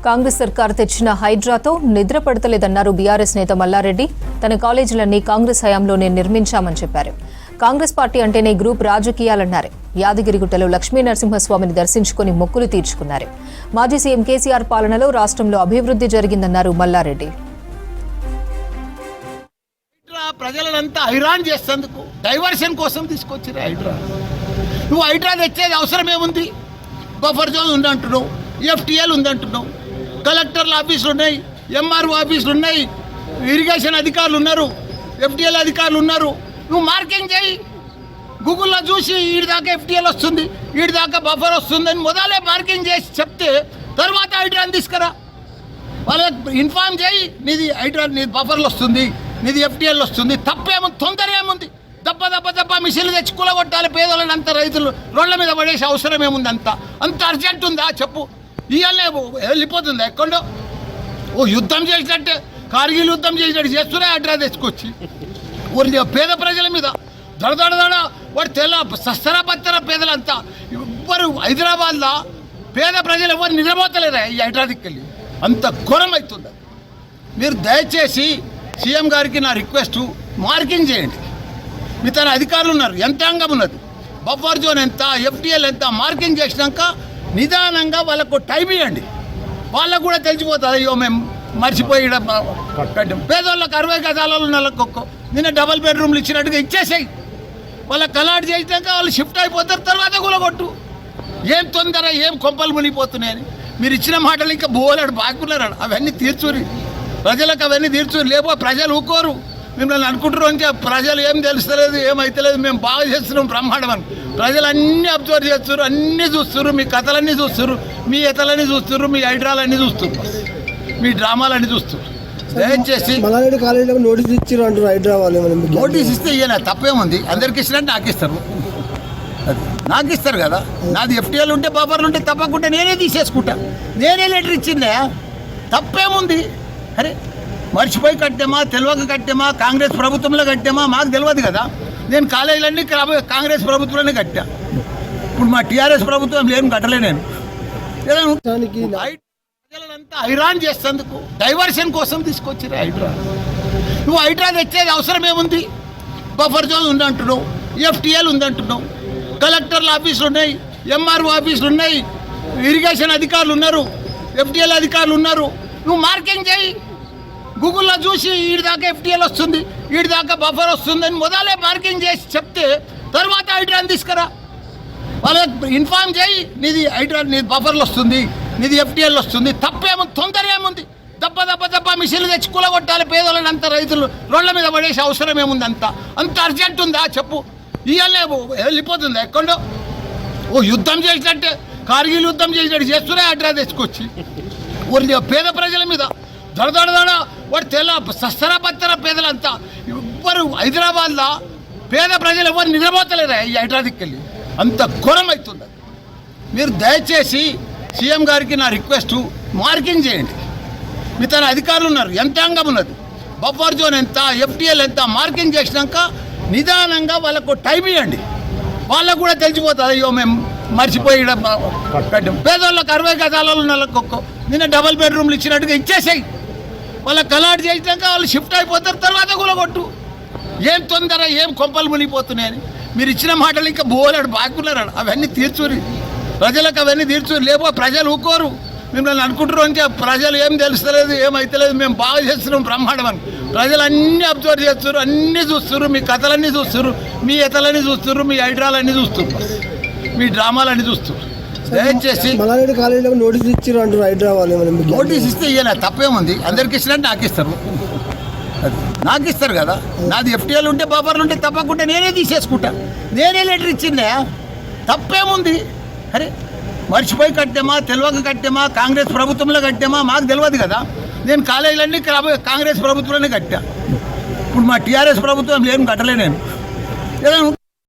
కాంగ్రెస్ సర్కార్ తెచ్చిన హైడ్రాతో నిద్ర పడతలేదన్నారు బీఆర్ఎస్ నేత మల్లారెడ్డి. తన కాలేజీలన్నీ కాంగ్రెస్ హయాంలోనే నిర్మించామని చెప్పారు. కాంగ్రెస్ పార్టీ అంటేనే గ్రూప్ రాజకీయాలన్నారు. యాదగిరిగుట్టలో లక్ష్మీ నరసింహస్వామిని దర్శించుకుని మొక్కులు తీర్చుకున్నారు. మాజీ సీఎం కేసీఆర్ పాలనలో రాష్ట్రంలో అభివృద్ధి జరిగిందన్నారు మల్లారెడ్డి. ప్రజలంతా హైరాన్ చేసేందుకు డైవర్షన్ కోసం తీసుకొచ్చారు హైడ్రా. నువ్వు హైడ్రా తెచ్చేది అవసరం ఏముంది? బఫర్ జోన్ ఉందంటున్నావు, ఎఫ్టీఎల్ ఉందంటున్నావు, కలెక్టర్ల ఆఫీసులు ఉన్నాయి, ఎంఆర్ఓ ఆఫీసులు ఉన్నాయి, ఇరిగేషన్ అధికారులు ఉన్నారు, ఎఫ్టీఎల్ అధికారులు ఉన్నారు. నువ్వు మార్కింగ్ చేయి. గూగుల్లో చూసి వీడి దాకా ఎఫ్టీఎల్ వస్తుంది, వీడి దాకా బఫర్ వస్తుందని మొదలే మార్కింగ్ చేసి చెప్తే తర్వాత హైడ్రాని తీసుకురా. వాళ్ళకి ఇన్ఫార్మ్ చేయి, నీది హైడ్రా, నీది బఫర్లు వస్తుంది, నీది ఎఫ్టీఎల్ వస్తుంది. తప్పేముంది? తొందర ఏముంది? దెబ్బ మిషన్లు తెచ్చి కూలగొట్టాలి పేదలను. అంత రైతులు రోడ్ల మీద పడేసే అవసరం ఏముంది? అంత అర్జెంట్ ఉందా చెప్పు? ఇవాళ వెళ్ళిపోతుంది ఎక్కడో. ఓ యుద్ధం చేసినట్టే, కార్గిల్ యుద్ధం చేసినట్టు చేస్తూనే హైడ్రా తెచ్చుకొచ్చి పేద ప్రజల మీద దడదడదడ వాడు సస్తరా పత్తర పేదలంతా. ఎవ్వరు హైదరాబాద్లో పేద ప్రజలు ఎవరు నిద్రపోతలేరా ఈ హైడ్రా దిక్కెళ్ళి? అంత ఘోరం అవుతుంది. మీరు దయచేసి సీఎం గారికి నా రిక్వెస్టు, మార్కింగ్ చేయండి. మీ తన అధికారులు ఉన్నారు, యంత్రాంగం ఉన్నది, బఫర్ జోన్ ఎంత, ఎఫ్టీఎల్ ఎంత మార్కింగ్ చేసినాక నిదానంగా వాళ్ళకు టైం ఇవ్వండి. వాళ్ళకు కూడా తెలిసిపోతుంది, అయ్యో మేము మర్చిపోయి కట్టాం. పేదోళ్ళకి 60 గజాలలో ఉన్న వాళ్ళకు నిన్న డబల్ బెడ్రూమ్లు ఇచ్చినట్టుగా ఇచ్చేసాయి. వాళ్ళకి అలాట్ చేసినాక వాళ్ళు షిఫ్ట్ అయిపోతారు, తర్వాత కూలగొట్టు. ఏం తొందర, ఏం కొంపలు మునిగిపోతున్నాయని మీరు ఇచ్చిన మాటలు ఇంకా బోలాడు బాగున్నారు. అవన్నీ తీర్చురి, ప్రజలకు అవన్నీ తీర్చురి. లేకపోతే ప్రజలు ఊకోరు. మిమ్మల్ని అనుకుంటున్నాం, ఇంకా ప్రజలు ఏం తెలుస్తలేదు, ఏమైతలేదు, మేము బాగా చేస్తున్నాం బ్రహ్మాండం అని. ప్రజలు అన్నీ అబ్జర్వ్ చేస్తారు, అన్నీ చూస్తారు, మీ కథలన్నీ చూస్తారు, మీ ఎతలన్నీ చూస్తారు, మీ హైడ్రాలన్నీ చూస్తారు, మీ డ్రామాలన్నీ చూస్తారు. దయచేసి మల్లారెడ్డి కాలేజీలో నోటీస్ ఇచ్చారు అంటారు హైడ్రా వాళ్ళు. నోటీస్ ఇస్తే ఇయ్యనా? తప్పేముంది? అందరికి ఇచ్చినట్టు నాకు ఇస్తారు, నాకు ఇస్తారు కదా. నాది ఎఫ్టీఎల్ ఉంటే బఫర్లు ఉంటే తప్పకుండా నేనే తీసేసుకుంటా. నేనే లెటర్ ఇచ్చిందే, తప్పేముంది? అరే మర్చిపోయి కట్టామా, తెలియక కట్టామా, కాంగ్రెస్ ప్రభుత్వంలో కట్టామా మాకు తెలియదు కదా. నేను కాలేజీలన్నీ కాంగ్రెస్ ప్రభుత్వంలోనే కట్టా. ఇప్పుడు మా టీఆర్ఎస్ ప్రభుత్వం లేని కట్టలే. నేను ప్రజలంతా హైరాన్ చేసేందుకు డైవర్షన్ కోసం తీసుకొచ్చారు హైడ్రా. నువ్వు హైడ్రా తెచ్చేది అవసరం ఏముంది? బఫర్ జోన్ ఉందంటున్నావు, ఎఫ్టీఎల్ ఉందంటున్నావు, కలెక్టర్ల ఆఫీసులు ఉన్నాయి, ఎంఆర్ఓ ఆఫీసులు ఉన్నాయి, ఇరిగేషన్ అధికారులు ఉన్నారు, ఎఫ్టీఎల్ అధికారులు ఉన్నారు. నువ్వు మార్కింగ్ చేయి. గూగుల్లో చూసి వీడి దాకా ఎఫ్టీఎల్ వస్తుంది, వీడి దాకా బఫర్ వస్తుందని మొదలే మార్కింగ్ చేసి చెప్తే తర్వాత హైడ్రాని తీసుకురా. వాళ్ళకి ఇన్ఫార్మ్ చేయి, నీది హైడ్రా, నీది బఫర్లు వస్తుంది, నీది ఎఫ్టీఎల్ వస్తుంది. తప్పేముంది? తొందర ఏముంది? దెబ్బ మిషన్లు తెచ్చి కూలగొట్టాలి పేదలను. అంత రైతులు రోడ్ల మీద పడేసే అవసరం ఏముంది? అంత అర్జెంట్ ఉందా చెప్పు? ఇవాళ వెళ్ళిపోతుంది ఎక్కడో. ఓ యుద్ధం చేసినట్టే, కార్గిల్ యుద్ధం చేసినట్టు చేస్తూనే హైడ్రా తెచ్చుకొచ్చి పేద ప్రజల మీద దడదడదడ వాడు సస్తరా పత్తర పేదలంతా. ఎవ్వరు హైదరాబాద్లో పేద ప్రజలు ఎవరు నిద్రపోతలేరా ఈ హైడ్రా దిక్కెళ్ళి? అంత ఘోరం అవుతుంది. మీరు దయచేసి సీఎం గారికి నా రిక్వెస్టు, మార్కింగ్ చేయండి. మీ తన అధికారులు ఉన్నారు, యంత్రాంగం ఉన్నది, బఫర్ జోన్ ఎంత, ఎఫ్టీఎల్ ఎంత మార్కింగ్ చేసినాక నిదానంగా వాళ్ళకు టైం ఇవ్వండి. వాళ్ళకు కూడా తెలిసిపోతుంది, అయ్యో మేము మర్చిపోయి కట్టాం. పేదోళ్ళకి 60 గజాలలో ఉన్న వాళ్ళకు నిన్న డబల్ బెడ్రూమ్లు ఇచ్చినట్టుగా ఇచ్చేసాయి. వాళ్ళకి అలాట్ చేసినాక వాళ్ళు షిఫ్ట్ అయిపోతారు, తర్వాత కూలగొట్టు. ఏం తొందర, ఏం కొంపలు మునిగిపోతున్నాయని మీరు ఇచ్చిన మాటలు ఇంకా బోలాడు బాగున్నారు. అవన్నీ తీర్చురి, ప్రజలకు అవన్నీ తీర్చురి. లేకపోతే ప్రజలు ఊకోరు. మిమ్మల్ని అనుకుంటున్నాం, ఇంకా ప్రజలు ఏం తెలుస్తలేదు, ఏమైతలేదు, మేము బాగా చేస్తున్నాం బ్రహ్మాండం అని. ప్రజలు అన్నీ అబ్జర్వ్ చేస్తారు, అన్నీ చూస్తారు, మీ కథలన్నీ చూస్తారు, మీ ఎతలన్నీ చూస్తారు, మీ హైడ్రాలన్నీ చూస్తారు, మీ డ్రామాలన్నీ చూస్తారు. దయచేసి మల్లారెడ్డి కాలేజీలో నోటీస్ ఇచ్చారు అంటారు హైడ్రా వాళ్ళు. నోటీస్ ఇస్తే ఇయ్యనా? తప్పేముంది? అందరికి ఇచ్చినట్టు నాకు ఇస్తారు, నాకు ఇస్తారు కదా. నాది ఎఫ్టీఎల్ ఉంటే బఫర్లు ఉంటే తప్పకుండా నేనే తీసేసుకుంటా. నేనే లెటర్ ఇచ్చిందే, తప్పేముంది? అరే మర్చిపోయి కట్టామా, తెలియక కట్టామా, కాంగ్రెస్ ప్రభుత్వంలో కట్టామా మాకు తెలియదు కదా. నేను కాలేజీలన్నీ కాంగ్రెస్ ప్రభుత్వంలోనే కట్టా. ఇప్పుడు మా టీఆర్ఎస్ ప్రభుత్వం లేని కట్టలే. నేను